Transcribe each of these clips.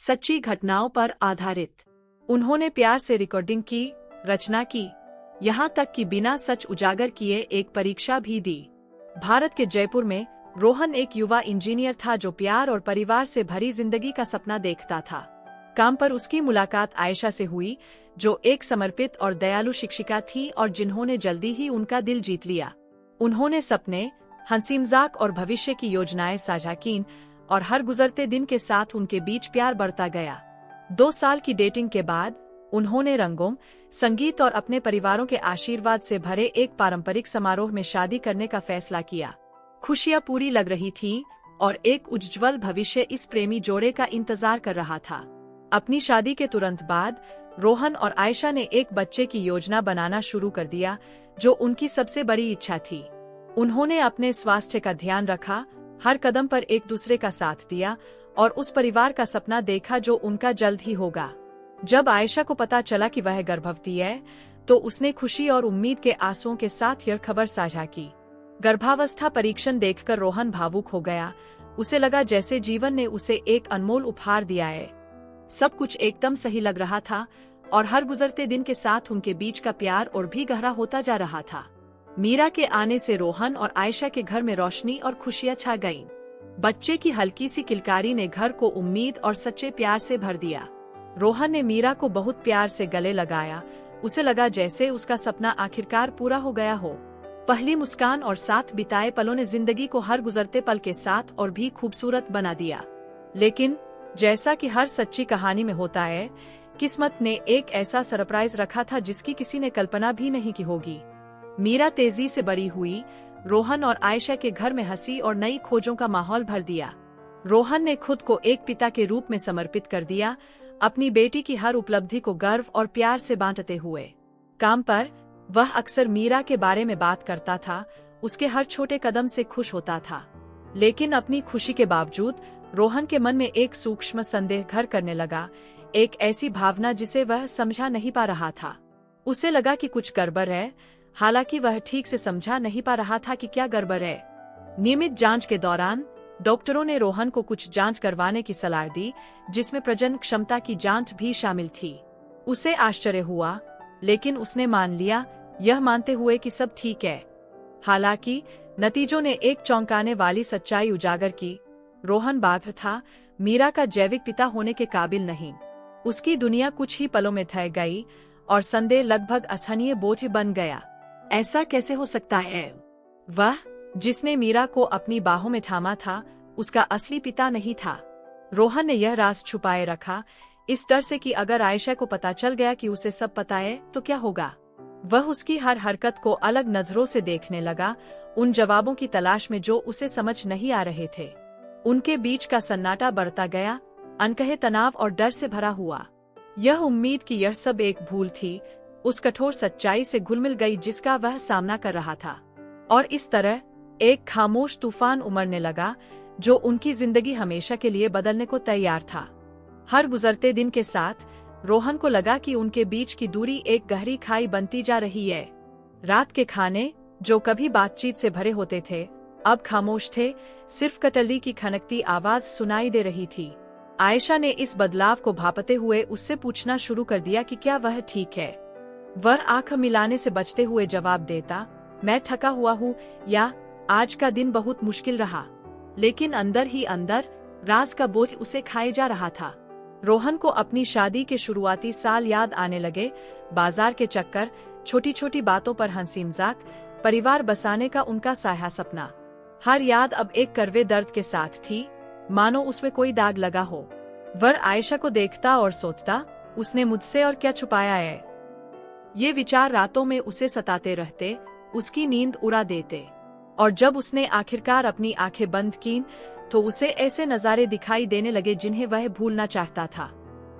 सच्ची घटनाओं पर आधारित। उन्होंने प्यार से रिकॉर्डिंग की, रचना की, यहाँ तक कि बिना सच उजागर किए एक परीक्षा भी दी। भारत के जयपुर में रोहन एक युवा इंजीनियर था जो प्यार और परिवार से भरी जिंदगी का सपना देखता था। काम पर उसकी मुलाकात आयशा से हुई, जो एक समर्पित और दयालु शिक्षिका थी और जिन्होंने जल्दी ही उनका दिल जीत लिया। उन्होंने सपने, हंसी मजाक और भविष्य की योजनाएं साझा कीं और हर गुजरते दिन के साथ उनके बीच प्यार बढ़ता गया। 2 साल की डेटिंग के बाद उन्होंने रंगों, संगीत और अपने परिवारों के आशीर्वाद से भरे एक पारंपरिक समारोह में शादी करने का फैसला किया। खुशियां पूरी लग रही थीं और एक उज्ज्वल भविष्य इस प्रेमी जोड़े का इंतजार कर रहा था। अपनी शादी के तुरंत बाद रोहन और आयशा ने एक बच्चे की योजना बनाना शुरू कर दिया, जो उनकी सबसे बड़ी इच्छा थी। उन्होंने अपने स्वास्थ्य का ध्यान रखा, हर कदम पर एक दूसरे का साथ दिया और उस परिवार का सपना देखा जो उनका जल्द ही होगा। जब आयशा को पता चला कि वह गर्भवती है, तो उसने खुशी और उम्मीद के आंसुओं के साथ यह खबर साझा की। गर्भावस्था परीक्षण देखकर रोहन भावुक हो गया। उसे लगा जैसे जीवन ने उसे एक अनमोल उपहार दिया है। सब कुछ एकदम सही लग रहा था और हर गुजरते दिन के साथ उनके बीच का प्यार और भी गहरा होता जा रहा था। मीरा के आने से रोहन और आयशा के घर में रोशनी और खुशियां छा गईं। बच्चे की हल्की सी किलकारी ने घर को उम्मीद और सच्चे प्यार से भर दिया। रोहन ने मीरा को बहुत प्यार से गले लगाया। उसे लगा जैसे उसका सपना आखिरकार पूरा हो गया हो। पहली मुस्कान और साथ बिताए पलों ने जिंदगी को हर गुजरते पल के साथ और भी खूबसूरत बना दिया। लेकिन जैसा कि हर सच्ची कहानी में होता है, किस्मत ने एक ऐसा सरप्राइज रखा था जिसकी किसी ने कल्पना भी नहीं की होगी। मीरा तेजी से बड़ी हुई। रोहन और आयशा के घर में हंसी और नई खोजों का माहौल भर दिया। रोहन ने खुद को एक पिता के रूप में समर्पित कर दिया, अपनी बेटी की हर उपलब्धि को गर्व और प्यार से बांटते हुए। काम पर वह अक्सर मीरा के बारे में बात करता था, उसके हर छोटे कदम से खुश होता था। लेकिन अपनी खुशी के बावजूद रोहन के मन में एक सूक्ष्म संदेह घर करने लगा, एक ऐसी भावना जिसे वह समझा नहीं पा रहा था। उसे लगा कि कुछ गड़बड़ है, हालांकि वह ठीक से समझा नहीं पा रहा था कि क्या गड़बड़ है। नियमित जांच के दौरान डॉक्टरों ने रोहन को कुछ जांच करवाने की सलाह दी, जिसमें प्रजनन क्षमता की जांच भी शामिल थी। उसे आश्चर्य हुआ, लेकिन उसने मान लिया, यह मानते हुए कि सब ठीक है। हालांकि नतीजों ने एक चौंकाने वाली सच्चाई उजागर की। रोहन बाघ था, मीरा का जैविक पिता होने के काबिल नहीं। उसकी दुनिया कुछ ही पलों में ठहर गई और संदेह लगभग असहनीय बोझ बन गया। ऐसा कैसे हो सकता है? वह जिसने मीरा को अपनी बाहों में थामा था, उसका असली पिता नहीं था। रोहन ने यह राज छुपाए रखा, इस डर से कि अगर आयशा को पता चल गया कि उसे सब पता है तो क्या होगा। वह उसकी हर हरकत को अलग नजरों से देखने लगा, उन जवाबों की तलाश में जो उसे समझ नहीं आ रहे थे। उनके बीच का सन्नाटा बढ़ता गया, अनकहे तनाव और डर से भरा हुआ। यह उम्मीद कि यह सब एक भूल थी, उस कठोर सच्चाई से घुल-मिल गई जिसका वह सामना कर रहा था। और इस तरह एक खामोश तूफान उमड़ने लगा, जो उनकी जिंदगी हमेशा के लिए बदलने को तैयार था। हर गुजरते दिन के साथ रोहन को लगा कि उनके बीच की दूरी एक गहरी खाई बनती जा रही है। रात के खाने, जो कभी बातचीत से भरे होते थे, अब खामोश थे, सिर्फ कटलरी की खनकती आवाज सुनाई दे रही थी। आयशा ने इस बदलाव को भांपते हुए उससे पूछना शुरू कर दिया कि क्या वह ठीक है। वह आंख मिलाने से बचते हुए जवाब देता, मैं थका हुआ हूँ, या आज का दिन बहुत मुश्किल रहा। लेकिन अंदर ही अंदर राज का बोझ उसे खाए जा रहा था। रोहन को अपनी शादी के शुरुआती साल याद आने लगे। बाजार के चक्कर, छोटी छोटी बातों पर हंसी मजाक, परिवार बसाने का उनका साया सपना, हर याद अब एक कड़वे दर्द के साथ थी, मानो उसमें कोई दाग लगा हो। वह आयशा को देखता और सोचता, उसने मुझसे और क्या छुपाया है। ये विचार रातों में उसे सताते रहते, उसकी नींद उड़ा देते। और जब उसने आखिरकार अपनी आंखें बंद कीं, तो उसे ऐसे नजारे दिखाई देने लगे जिन्हें वह भूलना चाहता था।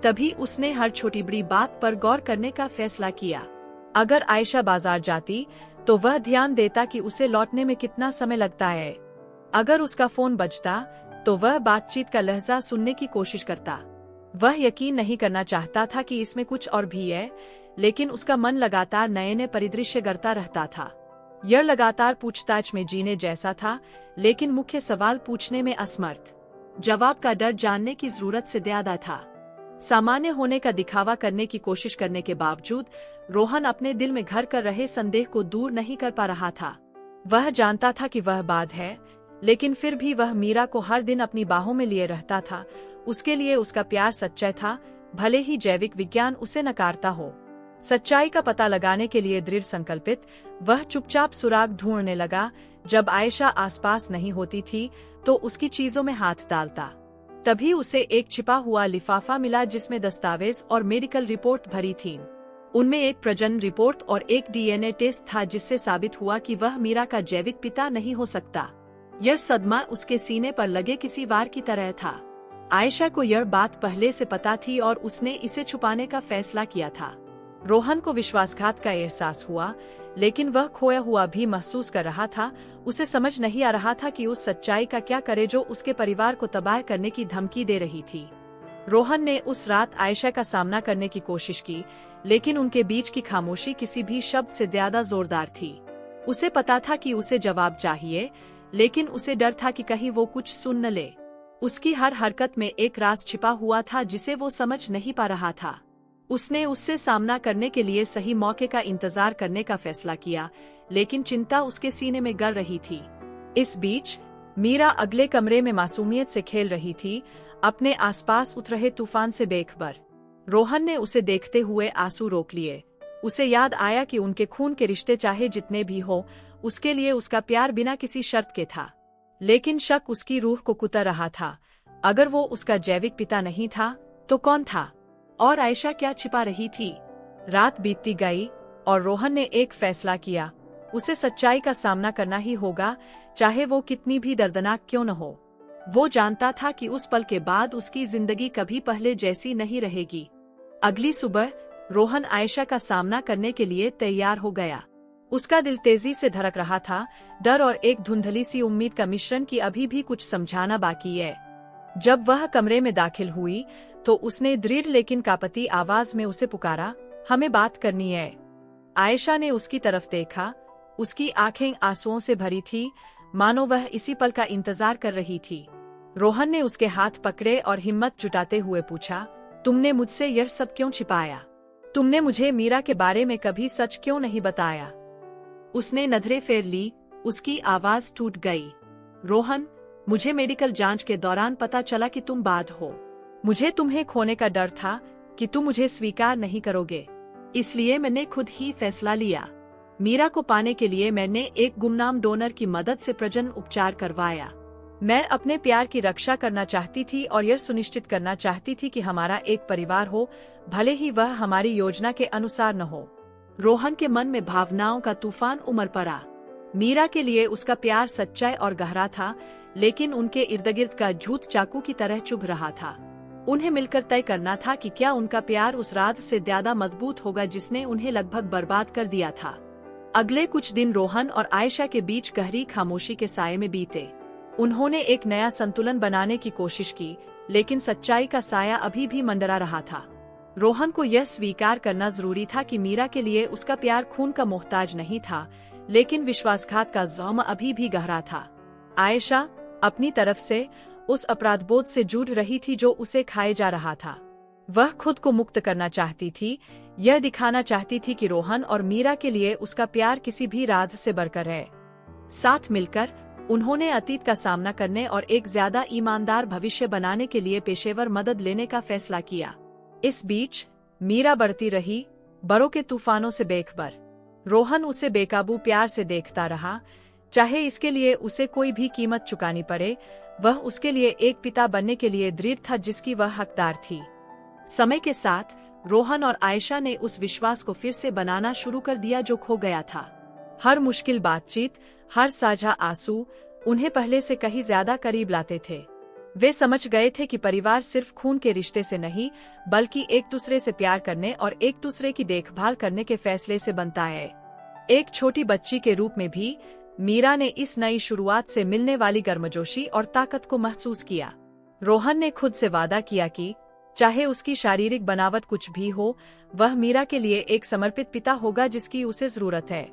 तभी उसने हर छोटी बड़ी बात पर गौर करने का फैसला किया। अगर आयशा बाजार जाती, तो वह ध्यान देता कि उसे लौटने में कितना समय लगता है। अगर उसका फोन बजता, तो वह बातचीत का लहजा सुनने की कोशिश करता। वह यकीन नहीं करना चाहता था कि इसमें कुछ और भी है, लेकिन उसका मन लगातार नए नए परिदृश्य गढ़ता रहता था। यह लगातार पूछताछ में जीने जैसा था, लेकिन मुख्य सवाल पूछने में असमर्थ। जवाब का डर जानने की जरूरत से ज्यादा था। सामान्य होने का दिखावा करने की कोशिश करने के बावजूद रोहन अपने दिल में घर कर रहे संदेह को दूर नहीं कर पा रहा था। वह जानता था कि वह बात है, लेकिन फिर भी वह मीरा को हर दिन अपनी बाहों में लिए रहता था। उसके लिए उसका प्यार सच्चा था, भले ही जैविक विज्ञान उसे नकारता हो। सच्चाई का पता लगाने के लिए दृढ़ संकल्पित, वह चुपचाप सुराग ढूंढने लगा। जब आयशा आसपास नहीं होती थी तो उसकी चीजों में हाथ डालता। तभी उसे एक छिपा हुआ लिफाफा मिला जिसमें दस्तावेज और मेडिकल रिपोर्ट भरी थीं। उनमें एक प्रजनन रिपोर्ट और एक डीएनए टेस्ट था जिससे साबित हुआ कि वह मीरा का जैविक पिता नहीं हो सकता। यह सदमा उसके सीने पर लगे किसी वार की तरह था। आयशा को यह बात पहले से पता थी और उसने इसे छुपाने का फैसला किया था। रोहन को विश्वासघात का एहसास हुआ, लेकिन वह खोया हुआ भी महसूस कर रहा था। उसे समझ नहीं आ रहा था कि उस सच्चाई का क्या करे जो उसके परिवार को तबाह करने की धमकी दे रही थी। रोहन ने उस रात आयशा का सामना करने की कोशिश की, लेकिन उनके बीच की खामोशी किसी भी शब्द से ज्यादा जोरदार थी। उसे पता था कि उसे जवाब चाहिए, लेकिन उसे डर था कि कहीं वो कुछ सुन न ले। उसकी हर हरकत में एक राज छिपा हुआ था जिसे वो समझ नहीं पा रहा था। उसने उससे सामना करने के लिए सही मौके का इंतजार करने का फैसला किया, लेकिन चिंता उसके सीने में गल रही थी। इस बीच मीरा अगले कमरे में मासूमियत से खेल रही थी, अपने आसपास उठ रहे तूफान से बेखबर। रोहन ने उसे देखते हुए आंसू रोक लिए। उसे याद आया कि उनके खून के रिश्ते चाहे जितने भी हो, उसके लिए उसका प्यार बिना किसी शर्त के था। लेकिन शक उसकी रूह को कुतर रहा था। अगर वो उसका जैविक पिता नहीं था तो कौन था? और आयशा क्या छिपा रही थी? रात बीतती गई और रोहन ने एक फैसला किया। उसे सच्चाई का सामना करना ही होगा, चाहे वो कितनी भी दर्दनाक क्यों न हो। वो जानता था कि उस पल के बाद उसकी जिंदगी कभी पहले जैसी नहीं रहेगी। अगली सुबह रोहन आयशा का सामना करने के लिए तैयार हो गया। उसका दिल तेजी से धड़क रहा था, डर और एक धुंधली सी उम्मीद का मिश्रण कि अभी भी कुछ समझाना बाकी है। जब वह कमरे में दाखिल हुई तो उसने दृढ़ लेकिन कांपती आवाज में उसे पुकारा, हमें बात करनी है। आयशा ने उसकी तरफ देखा। उसकी आंखें आंसुओं से भरी थी, मानो वह इसी पल का इंतजार कर रही थी। रोहन ने उसके हाथ पकड़े और हिम्मत जुटाते हुए पूछा, तुमने मुझसे यह सब क्यों छिपाया? तुमने मुझे मीरा के बारे में कभी सच क्यों नहीं बताया? उसने नजरें फेर ली, उसकी आवाज टूट गई। रोहन, मुझे मेडिकल जांच के दौरान पता चला कि तुम बाद हो। मुझे तुम्हें खोने का डर था कि तुम मुझे स्वीकार नहीं करोगे, इसलिए मैंने खुद ही फैसला लिया। मीरा को पाने के लिए मैंने एक गुमनाम डोनर की मदद से प्रजनन उपचार करवाया। मैं अपने प्यार की रक्षा करना चाहती थी और यह सुनिश्चित करना चाहती थी कि हमारा एक परिवार हो, भले ही वह हमारी योजना के अनुसार न हो। रोहन के मन में भावनाओं का तूफान उमड़ पड़ा। मीरा के लिए उसका प्यार सच्चा और गहरा था, लेकिन उनके इर्द गिर्द का झूठ चाकू की तरह चुभ रहा था। उन्हें मिलकर तय करना था कि क्या उनका प्यार उस रात से ज्यादा मजबूत होगा जिसने उन्हें लगभग बर्बाद कर दिया था। अगले कुछ दिन रोहन और आयशा के बीच गहरी खामोशी के साये में बीते। उन्होंने एक नया संतुलन बनाने की कोशिश की, लेकिन सच्चाई का साया अभी भी मंडरा रहा था। रोहन को यह स्वीकार करना जरूरी था कि मीरा के लिए उसका प्यार खून का मोहताज नहीं था, लेकिन विश्वासघात का ज़ौम अभी भी गहरा था। आयशा अपनी तरफ से उस अपराधबोध से जूझ रही थी जो उसे खाए जा रहा था। वह खुद को मुक्त करना चाहती थी, यह दिखाना चाहती थी कि रोहन और मीरा के लिए उसका प्यार किसी भी राज से बढ़कर है। साथ मिलकर उन्होंने अतीत का सामना करने और एक ज्यादा ईमानदार भविष्य बनाने के लिए पेशेवर मदद लेने का फैसला किया। इस बीच मीरा बढ़ती रही, बरों के तूफानों से बेखबर। रोहन उसे बेकाबू प्यार से देखता रहा, चाहे इसके लिए उसे कोई भी कीमत चुकानी पड़े। वह उसके लिए एक पिता बनने के लिए दृढ़ था जिसकी वह हकदार थी। समय के साथ रोहन और आयशा ने उस विश्वास को फिर से बनाना शुरू कर दिया जो खो गया था। हर मुश्किल बातचीत, हर साझा आंसू उन्हें पहले से कहीं ज्यादा करीब लाते थे। वे समझ गए थे कि परिवार सिर्फ खून के रिश्ते से नहीं, बल्कि एक दूसरे से प्यार करने और एक दूसरे की देखभाल करने के फैसले से बनता है। एक छोटी बच्ची के रूप में भी मीरा ने इस नई शुरुआत से मिलने वाली गर्मजोशी और ताकत को महसूस किया। रोहन ने खुद से वादा किया कि चाहे उसकी शारीरिक बनावट कुछ भी हो, वह मीरा के लिए एक समर्पित पिता होगा जिसकी उसे जरूरत है।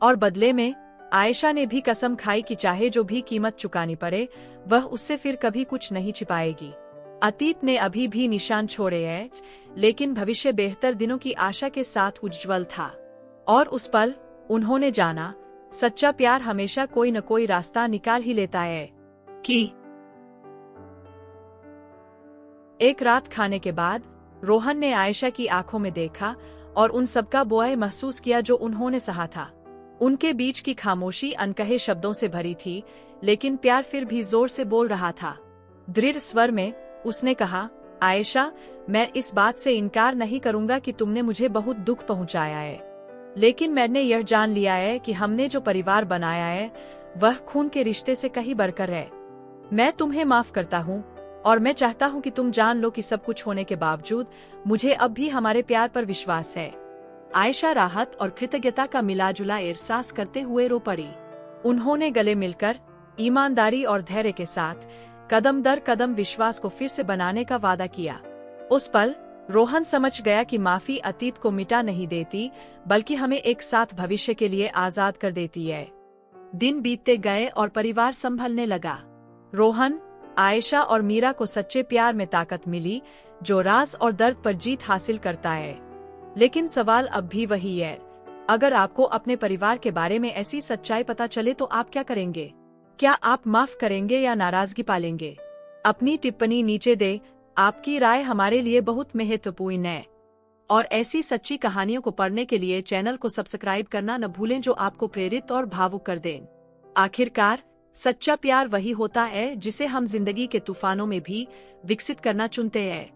और बदले में आयशा ने भी कसम खाई कि चाहे जो भी कीमत चुकानी पड़े, वह उससे फिर कभी कुछ नहीं छिपाएगी। अतीत ने अभी भी निशान छोड़े हैं, लेकिन भविष्य बेहतर दिनों की आशा के साथ उज्जवल था। और उस पल उन्होंने जाना, सच्चा प्यार हमेशा कोई न कोई रास्ता निकाल ही लेता है। कि एक रात खाने के बाद रोहन ने आयशा की आंखों में देखा और उन सबका बोझ महसूस किया जो उन्होंने सहा था। उनके बीच की खामोशी अनकहे शब्दों से भरी थी, लेकिन प्यार फिर भी जोर से बोल रहा था। दृढ़ स्वर में उसने कहा, आयशा, मैं इस बात से इनकार नहीं करूंगा कि तुमने मुझे बहुत दुख पहुंचाया है, लेकिन मैंने यह जान लिया है कि हमने जो परिवार बनाया है वह खून के रिश्ते से कहीं बढ़कर है। मैं तुम्हें माफ करता हूँ और मैं चाहता हूँ कि तुम जान लो कि सब कुछ होने के बावजूद मुझे अब भी हमारे प्यार पर विश्वास है। आयशा राहत और कृतज्ञता का मिलाजुला एहसास करते हुए रो पड़ी। उन्होंने गले मिलकर ईमानदारी और धैर्य के साथ कदम दर कदम विश्वास को फिर से बनाने का वादा किया। उस पल रोहन समझ गया कि माफी अतीत को मिटा नहीं देती, बल्कि हमें एक साथ भविष्य के लिए आजाद कर देती है। दिन बीतते गए और परिवार संभलने लगा। रोहन, आयशा और मीरा को सच्चे प्यार में ताकत मिली, जो राज और दर्द पर जीत हासिल करता है। लेकिन सवाल अब भी वही है, अगर आपको अपने परिवार के बारे में ऐसी सच्चाई पता चले तो आप क्या करेंगे? क्या आप माफ करेंगे या नाराजगी पालेंगे? अपनी टिप्पणी नीचे दे। आपकी राय हमारे लिए बहुत महत्वपूर्ण है। और ऐसी सच्ची कहानियों को पढ़ने के लिए चैनल को सब्सक्राइब करना न भूलें, जो आपको प्रेरित और भावुक कर दें। आखिरकार सच्चा प्यार वही होता है जिसे हम जिंदगी के तूफानों में भी विकसित करना चुनते हैं।